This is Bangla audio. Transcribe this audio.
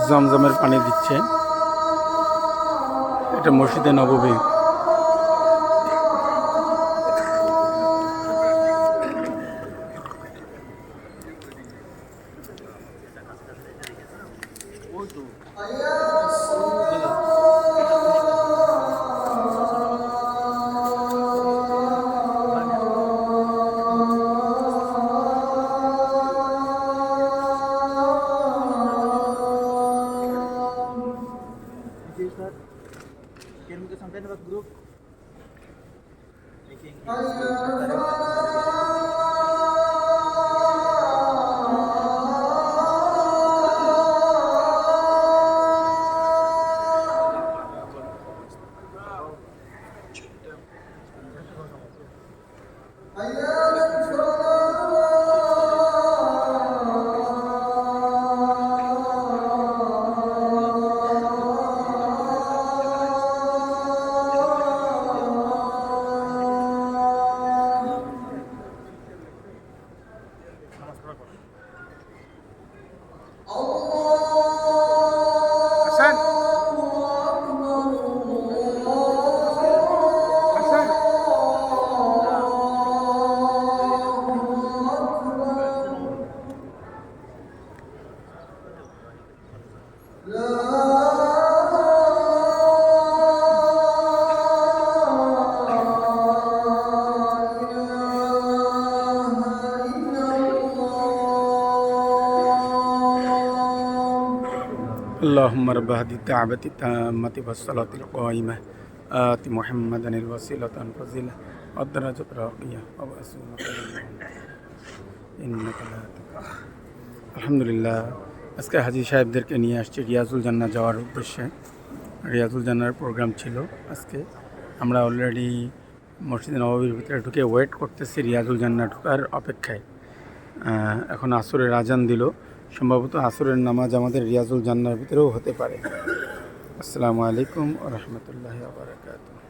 জমজমের পানি দিচ্ছে। এটা মসজিদে নববী। Kirim ke sampai lewat grup. Making Hasan. Hasan. اللهم رب هذه الدعوة التامة والصلاة القائمة آت محمدا الوسيلة والفضيلة والدرجة الراقية وبأسه إنك لا تقع আলহামদুলিল্লাহ। আজকে হাজি সাহেবদেরকে নিয়ে আসছি রিয়াজুল জান্নাহ যাওয়ার উদ্দেশ্যে। রিয়াজুল জান্নাহর প্রোগ্রাম ছিল আজকে। আমরা অলরেডি মসজিদে নববীর ভিতরে ঢুকে ওয়েট করতেছি রিয়াজুল জান্নাহ ঢোকার অপেক্ষায়। এখন আসরের আজান দিল, সম্ভবত আসরের নামাজ আমাদের রিয়াজুল জান্নাহর ভিতরেও হতে পারে। আসসালামু আলাইকুম ওয়া রাহমাতুল্লাহি ওয়া বারাকাতুহু।